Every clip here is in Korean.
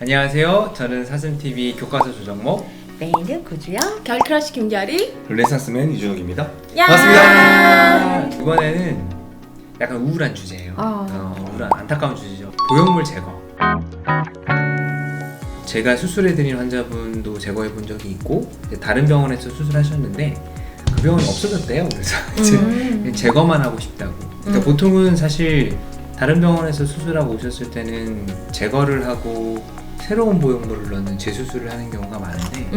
안녕하세요. 저는 사슴TV 교과서 조정목 메인은 구주영, 결크러쉬 김결이, 르네상스맨 이준욱입니다. 야! 반갑습니다. 이번에는 약간 우울한 주제예요. 우울한 안타까운 주제죠. 보형물 제거. 제가 수술해드린 환자분도 제거해본 적이 있고 다른 병원에서 수술하셨는데 그 병원이 없어졌대요. 그래서 이제 제거만 하고 싶다고. 그러니까 보통은 사실 다른 병원에서 수술하고 오셨을 때는 제거를 하고 새로운 보형물을 넣는 재수술을 하는 경우가 많은데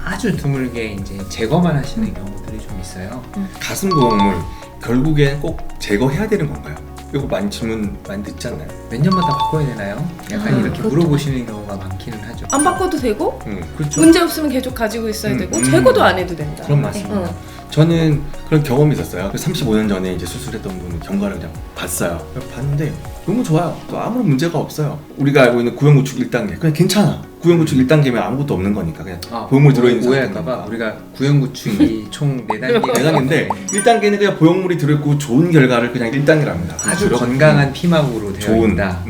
아주 드물게 이제 제거만 하시는 경우들이 좀 있어요. 가슴 보형물 결국엔 꼭 제거해야 되는 건가요? 이거 많이 질문 많이 듣지 않나요? 몇 년마다 바꿔야 되나요? 약간 이렇게 그것도 물어보시는 경우가 많기는 하죠. 안 바꿔도 되고 그렇죠. 문제 없으면 계속 가지고 있어야 되고 제거도 안 해도 된다. 그럼 맞습니다. 저는 그런 경험이 있었어요. 35년 전에 이제 수술했던 분을 경과를 그냥 봤어요. 봤는데 너무 좋아요. 또 아무런 문제가 없어요. 우리가 알고 있는 구형구축 1단계 그냥 괜찮아. 구형구축 1단계면 아무것도 없는 거니까 그냥 보형물 들어있는 오해할까봐 우리가 구형구축이 총 4단계 4단계인데 1단계는 그냥 보형물이 들어있고 좋은 결과를 그냥 1단계로 합니다. 아주 건강한 피막으로 되어 좋은 있다.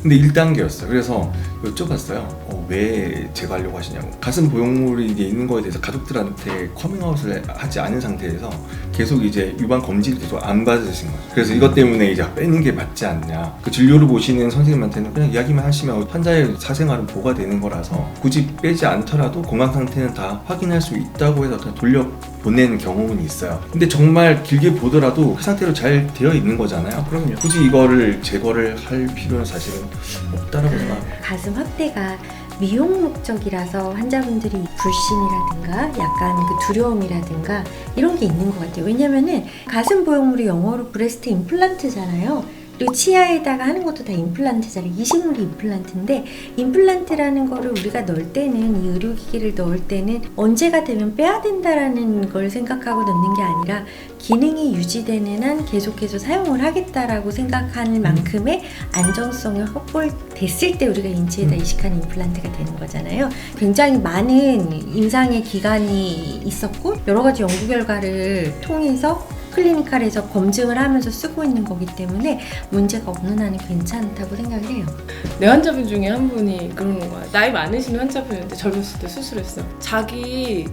근데 1단계였어요. 그래서 여쭤봤어요. 왜 제거하려고 하시냐고. 가슴 보형물이 이제 있는 거에 대해서 가족들한테 커밍아웃을 하지 않은 상태에서 계속 이제 유방 검진을 계속 안 받으신 거죠. 그래서 이것 때문에 이제 빼는 게 맞지 않냐. 그 진료를 보시는 선생님한테는 그냥 이야기만 하시면 환자의 사생활은 보호가 되는 거라서 굳이 빼지 않더라도 건강 상태는 다 확인할 수 있다고 해서 그냥 돌려 보내는 경우는 있어요. 근데 정말 길게 보더라도 그 상태로 잘 되어 있는 거잖아요. 그럼요. 굳이 이거를 제거를 할 필요는 사실은 없다라고 생각합니다. 가슴 확대가 미용 목적이라서 환자분들이 불신이라든가 약간 그 두려움이라든가 이런 게 있는 것 같아요. 왜냐면은 가슴 보형물이 영어로 브레스트 임플란트잖아요. 그리고 치아에다가 하는 것도 다 임플란트잖아요. 이식물이 임플란트인데 임플란트라는 거를 우리가 넣을 때는 이 의료기기를 넣을 때는 언제가 되면 빼야 된다라는 걸 생각하고 넣는 게 아니라 기능이 유지되는 한 계속해서 사용을 하겠다라고 생각하는 만큼의 안정성이 확보됐을 때 우리가 인체에다 이식하는 임플란트가 되는 거잖아요. 굉장히 많은 임상의 기간이 있었고 여러 가지 연구 결과를 통해서 클리니컬에서 검증을 하면서 쓰고 있는 거기 때문에 문제가 없는 한은 괜찮다고 생각을 해요. 내 환자분 중에 한 분이 그러는 거야. 나이 많으신 환자분인데 젊었을 때 수술했어. 자기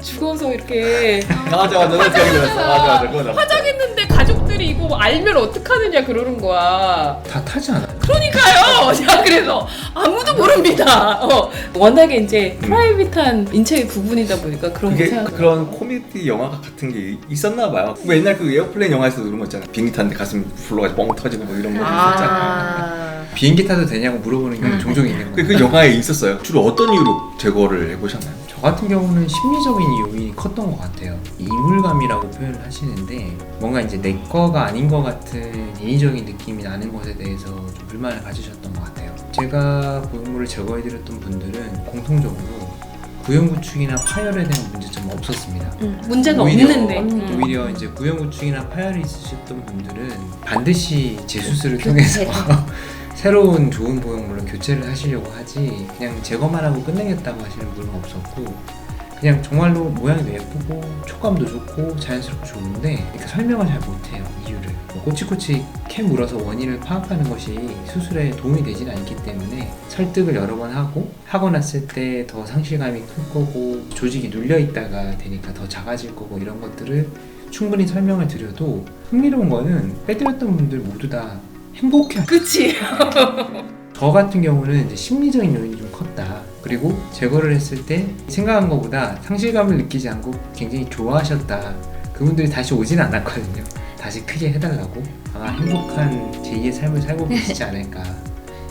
죽어서 이렇게 맞아 그거다. 화장했는데 가족들이 이거 알면 어떡하느냐 그러는 거야. 다 타지 않아요? 그러니까요. 자, 그래서 아무도 모릅니다. 워낙에 이제 프라이빗한 인체의 부분이다 보니까 그런 거 그게 생각. 그런 코미디 영화 같은 게 있었나 봐요. 뭐 옛날 그 에어플레인 영화에서도 그런 거 있잖아요. 비행기 타는데 가슴 불러가지고 뻥 터지고 뭐 이런 거 있었잖아요. 비행기 타도 되냐고 물어보는 경우 종종 있는 거예요. 그 영화에 있었어요. 주로 어떤 이유로 제거를 해보셨나요? 저 같은 경우는 심리적인 요인이 컸던 것 같아요. 이물감이라고 표현을 하시는데 뭔가 이제 내 거가 아닌 것 같은 인위적인 느낌이 나는 것에 대해서 좀 불만을 가지셨던 것 같아요. 제가 보형물을 제거해드렸던 분들은 공통적으로 구형구축이나 파열에 대한 문제점은 없었습니다. 문제가 오히려, 없는데. 오히려 이제 구형구축이나 파열이 있으셨던 분들은 반드시 재수술을 통해서 새로운 좋은 보형물로 교체를 하시려고 하지 그냥 제거만 하고 끝내겠다고 하시는 분은 없었고 그냥 정말로 모양이 예쁘고 촉감도 좋고 자연스럽고 좋은데 그러니까 설명을 잘 못해요. 이유를 꼬치꼬치 캐 물어서 원인을 파악하는 것이 수술에 도움이 되진 않기 때문에 설득을 여러 번 하고 났을 때 더 상실감이 클 거고 조직이 눌려있다가 되니까 더 작아질 거고 이런 것들을 충분히 설명을 드려도 흥미로운 거는 빼드렸던 분들 모두 다 행복해. 그치? 저 같은 경우는 이제 심리적인 요인이 좀 컸다. 그리고 제거를 했을 때 생각한 것보다 상실감을 느끼지 않고 굉장히 좋아하셨다. 그분들이 다시 오진 않았거든요. 다시 크게 해달라고. 아마 행복한 제2의 삶을 살고 계시지 않을까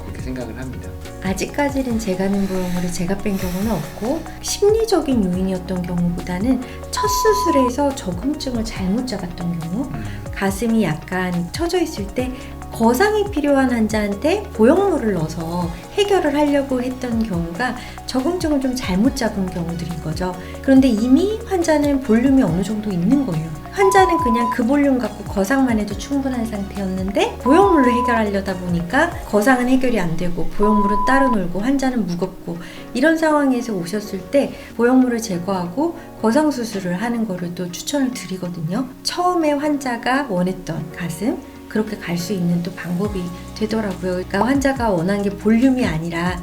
그렇게 생각을 합니다. 아직까지는 제가는 보형물을 제가 뺀 경우는 없고 심리적인 요인이었던 경우보다는 첫 수술에서 저금증을 잘못 잡았던 경우 가슴이 약간 처져 있을 때 거상이 필요한 환자한테 보형물을 넣어서 해결을 하려고 했던 경우가 저금증을 좀 잘못 잡은 경우들인 거죠. 그런데 이미 환자는 볼륨이 어느 정도 있는 거예요. 환자는 그냥 그 볼륨 갖고 거상만 해도 충분한 상태였는데 보형물로 해결하려다 보니까 거상은 해결이 안 되고 보형물은 따로 놀고 환자는 무겁고 이런 상황에서 오셨을 때 보형물을 제거하고 거상 수술을 하는 거를 또 추천을 드리거든요. 처음에 환자가 원했던 가슴 그렇게 갈 수 있는 또 방법이 되더라고요. 그러니까 환자가 원한 게 볼륨이 아니라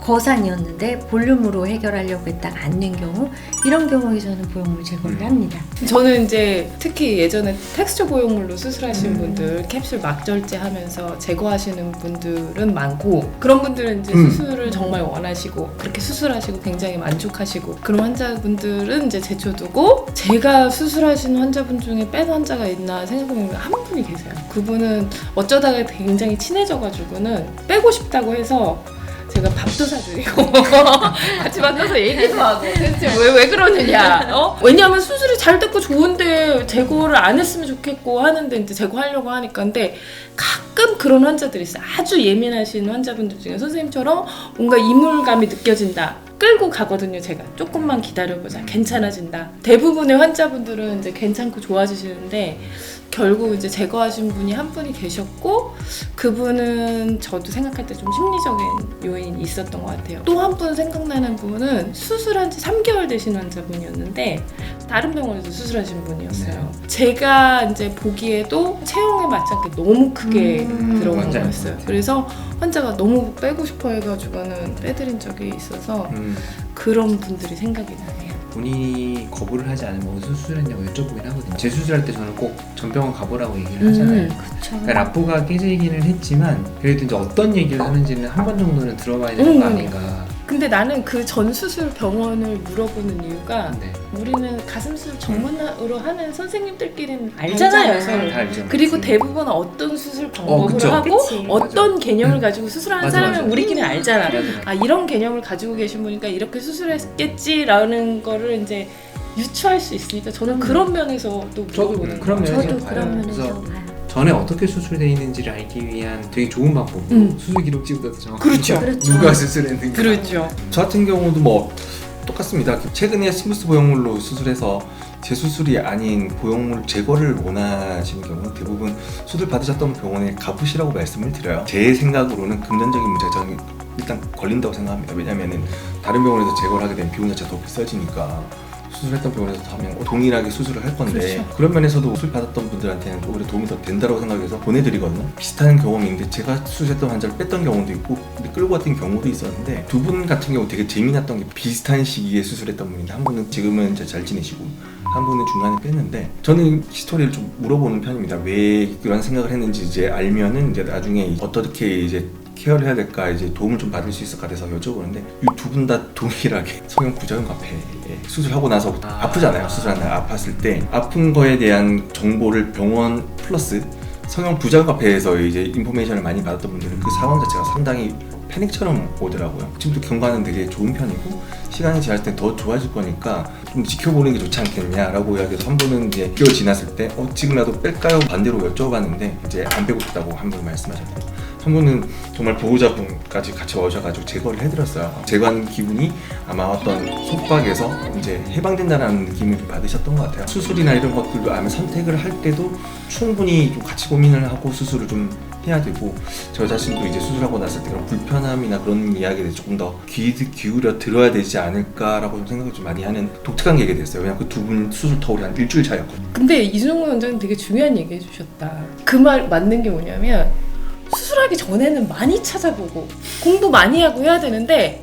거상이었는데 볼륨으로 해결하려고 했다가 안 된 경우, 이런 경우에서는 보형물 제거를 합니다. 저는 이제 특히 예전에 텍스처 보형물로 수술하신 분들 캡슐 막절제 하면서 제거하시는 분들은 많고, 그런 분들은 이제 수술을 정말 원하시고 그렇게 수술하시고 굉장히 만족하시고, 그런 환자분들은 이제 제쳐두고, 제가 수술하신 환자분 중에 뺀 환자가 있나 생각해보면 한 분이 계세요. 그분은 어쩌다가 굉장히 친해져가지고는 빼고 싶다고 해서 제가 밥도 사드리고 같이 만나서 얘기도 하고, 대체 왜 그러느냐, 왜냐하면 수술이 잘 됐고 좋은데 제거를 안 했으면 좋겠고 하는데 이제 제거하려고 하니까. 근데 가끔 그런 환자들이 있어요. 아주 예민하신 환자분들 중에 선생님처럼 뭔가 이물감이 느껴진다, 끌고 가거든요. 제가 조금만 기다려보자, 괜찮아진다. 대부분의 환자분들은 이제 괜찮고 좋아지시는데, 결국 이제 제거하신 분이 한 분이 계셨고, 그분은 저도 생각할 때 좀 심리적인 요인이 있었던 것 같아요. 또 한 분 생각나는 분은 수술한 지 3개월 되신 환자분이었는데 다른 병원에서 수술하신 분이었어요. 제가 이제 보기에도 체형에 맞지 않게 너무 크게 들어간 맞아요. 거였어요. 그래서 환자가 너무 빼고 싶어 해가지고는 빼드린 적이 있어서 그런 분들이 생각이 나네요. 본인이 거부를 하지 않으면 어디서 수술했냐고 여쭤보긴 하거든요. 재수술할 때 저는 꼭 전병원 가보라고 얘기를 하잖아요. 그렇죠. 그러니까 라포가 깨지기는 했지만 그래도 이제 어떤 얘기를 하는지는 한 번 정도는 들어봐야 되는 거 아닌가. 근데 나는 그 전 수술 병원을 물어보는 이유가, 네. 우리는 가슴 수술 전문으로 하는 선생님들끼리는 알잖아요, 서로. 다 알죠. 그리고 대부분 어떤 수술 방법을 그쵸. 하고 그치. 어떤 개념을 가지고 수술하는 맞아, 사람은 맞아. 우리끼리 알잖아. 맞아. 아, 이런 개념을 가지고 계신 분이니까 이렇게 수술했겠지라는 거를 이제 유추할 수 있으니까 저는 그런 면에서 또 저도 물어보는 그런 거예요. 면에서 저도 봐요. 그런 면에서 그래서 봐요. 전에 어떻게 수술되어 있는지를 알기 위한 되게 좋은 방법으로 수술 기록 찍어서 정확히 그렇죠. 그렇죠. 누가 수술했는지. 그렇죠. 저 같은 경우도 뭐 똑같습니다. 최근에 스무스 보형물로 수술해서 재수술이 아닌 보형물 제거를 원하시는 경우는 대부분 수술 받으셨던 병원에 가보시라고 말씀을 드려요. 제 생각으로는 금전적인 문제가 저는 일단 걸린다고 생각합니다. 왜냐면은 다른 병원에서 제거를 하게 되면 비용 자체가 더 비싸지니까 수술했던 병원에서 하면 동일하게 수술을 할 건데, 그렇죠. 그런 면에서도 수술 받았던 분들한테는 오히려 도움이 더 된다고 생각해서 보내드리거든요. 비슷한 경험인데 제가 수술했던 환자를 뺐던 경우도 있고 끌고 갔던 경우도 있었는데, 두 분 같은 경우 되게 재미났던 게 비슷한 시기에 수술했던 분인데, 한 분은 지금은 이제 잘 지내시고 한 분은 중간에 뺐는데, 저는 히스토리를 좀 물어보는 편입니다. 왜 그런 생각을 했는지 이제 알면은 이제 나중에 어떻게 이제 케어를 해야 될까, 이제 도움을 좀 받을 수 있을까 돼서 여쭤보는데, 이 두 분 다 동일하게 성형 부작용과폐 수술하고 나서부터 아프잖아요. 수술한 날 아팠을 때 아픈 거에 대한 정보를 병원 플러스 성형 부작용과폐에서 이제 인포메이션을 많이 받았던 분들은 그 상황 자체가 상당히 패닉처럼 오더라고요. 지금도 경과는 되게 좋은 편이고 시간이 지날 때 더 좋아질 거니까 좀 지켜보는 게 좋지 않겠냐라고 이야기해서, 한 분은 이제 6개월 지났을 때 지금이라도 뺄까요? 반대로 여쭤봤는데 이제 안 빼고 싶다고 한 분 말씀하셨고, 한 분은 정말 보호자분까지 같이 오셔가지고 제거를 해드렸어요. 제거한 기분이 아마 어떤 속박에서 이제 해방된다는 느낌을 받으셨던 것 같아요. 수술이나 이런 것들도 아마 선택을 할 때도 충분히 좀 같이 고민을 하고 수술을 좀 해야 되고, 저 자신도 이제 수술하고 났을 때 그런 불편함이나 그런 이야기에 대해서 조금 더 귀 기울여 들어야 되지 않을까라고 좀 생각을 좀 많이 하는 독특한 계기가 됐어요. 왜냐면 그 두 분 수술 터울이 한 일주일 차이였거든요. 근데 이준홍 원장님 되게 중요한 얘기 해주셨다. 그 말 맞는 게 뭐냐면, 수술하기 전에는 많이 찾아보고 공부 많이 하고 해야 되는데,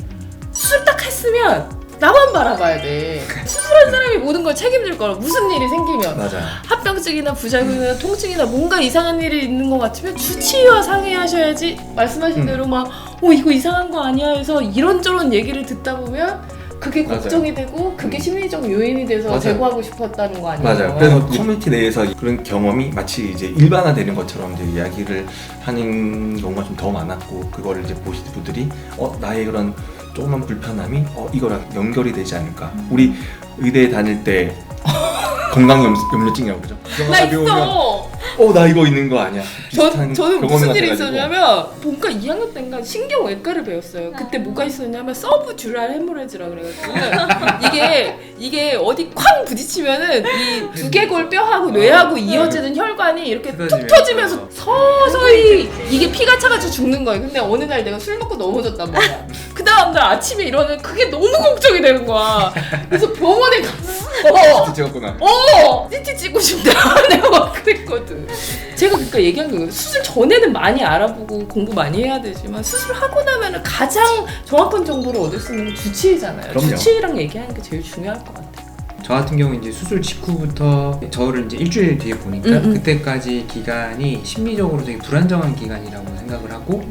수술 딱 했으면 나만 바라봐야 돼. 수술한 사람이 모든 걸 책임질 거라. 무슨 일이 생기면 맞아요. 합병증이나 부작용이나 통증이나 뭔가 이상한 일이 있는 것 같으면 주치의와 상의하셔야지. 말씀하신 대로 막 이거 이상한 거 아니야 해서 이런저런 얘기를 듣다 보면 그게 맞아요. 걱정이 되고 그게 심리적 요인이 돼서 맞아요. 제거하고 싶었다는 거 아니에요? 맞아요. 그래서 커뮤니티 내에서 그런 경험이 마치 이제 일반화되는 것처럼 이제 이야기를 하는 경우가 좀 더 많았고, 그거를 이제 보시는 분들이 나의 그런 조그만 불편함이 이거랑 연결이 되지 않을까. 우리 의대 다닐 때 건강염려증이라고 그러죠. 나 있어. 나 이거 있는 거 아니야. 비슷한 저는 경험이 무슨 일이 같아가지고. 있었냐면, 본과 2학년 때인가 신경외과를 배웠어요. 그때 뭐가 있었냐면 서브듀랄 헤모레지라 그래가지고 이게 어디 쾅 부딪히면은 이 두개골 뼈하고 뇌하고 이어지는 혈관이 이렇게 툭 터지면서 서서히 이게 피가 차가지고 죽는 거예요. 근데 어느 날 내가 술 먹고 넘어졌단 말이야. 그 다음날 아침에 일어나면 그게 너무 걱정이 되는 거야. 그래서 병원에 갔어. CT 찍었구나. CT 찍고 싶다. 내가 막 그랬거든. 제가 그러니까 얘기한 게 수술 전에는 많이 알아보고 공부 많이 해야 되지만 수술하고 나면은 가장 정확한 정보를 얻을 수 있는 건 주치의잖아요. 그럼요. 주치의랑 얘기하는 게 제일 중요할 것 같아요. 저 같은 경우 이제 수술 직후부터 저를 이제 일주일 뒤에 보니까 그때까지 기간이 심리적으로 되게 불안정한 기간이라고 생각을 하고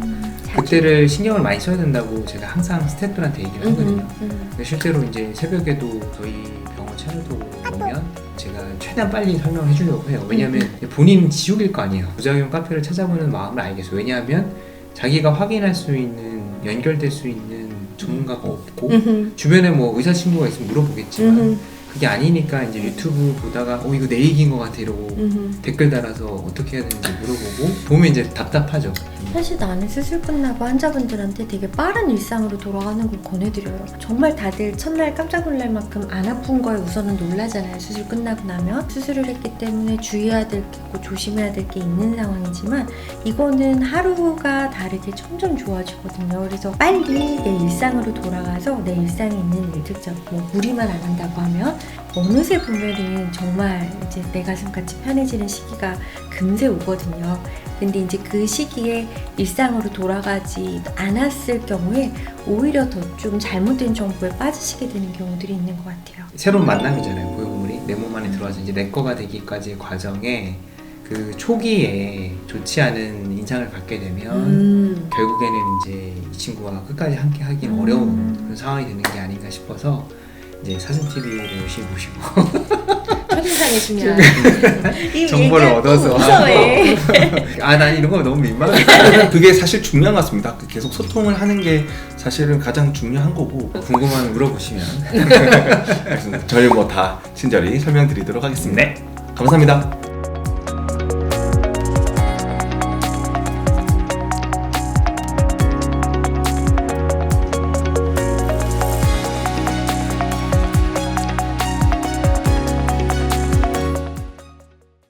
그때를 신경을 많이 써야 된다고 제가 항상 스태프들한테 얘기를 하거든요. 근데 실제로 이제 새벽에도 저희 병원 차려도 오면 제가 최대한 빨리 설명을 해주려고 해요. 왜냐하면 본인 지옥일 거 아니에요. 부작용 카페를 찾아보는 마음을 알겠어요. 왜냐하면 자기가 확인할 수 있는 연결될 수 있는 전문가가 없고 주변에 뭐 의사 친구가 있으면 물어보겠지만 그게 아니니까 이제 유튜브 보다가 이거 내 얘기인 것 같아 이러고 댓글 달아서 어떻게 해야 되는지 물어보고 보면 이제 답답하죠. 사실 나는 수술 끝나고 환자분들한테 되게 빠른 일상으로 돌아가는 걸 권해드려요. 정말 다들 첫날 깜짝 놀랄 만큼 안 아픈 거에 우선은 놀라잖아요. 수술 끝나고 나면 수술을 했기 때문에 주의해야 될 게 있고 조심해야 될 게 있는 상황이지만 이거는 하루가 다르게 점점 좋아지거든요. 그래서 빨리 내 일상으로 돌아가서 내 일상에 있는 일들, 뭐 무리만 안 한다고 하면 어느새 보면은 정말 이제 내 가슴같이 편해지는 시기가 금세 오거든요. 근데 이제 그 시기에 일상으로 돌아가지 않았을 경우에 오히려 더 좀 잘못된 정보에 빠지시게 되는 경우들이 있는 것 같아요. 새로운 만남이잖아요. 보형물이 내 몸 안에 들어와서 이제 내 거가 되기까지의 과정에 그 초기에 좋지 않은 인상을 받게 되면 결국에는 이제 이 친구와 끝까지 함께 하긴 어려운 그런 상황이 되는 게 아닌가 싶어서 이제 사슴TV를 열심히 보시고 첫인상이시면 정보를 얻어서 무서워해. 난 이런 거 너무 민망해. 그게 사실 중요한 것 같습니다. 계속 소통을 하는 게 사실은 가장 중요한 거고. 궁금하면 물어보시면 저희 뭐 다 친절히 설명드리도록 하겠습니다. 감사합니다.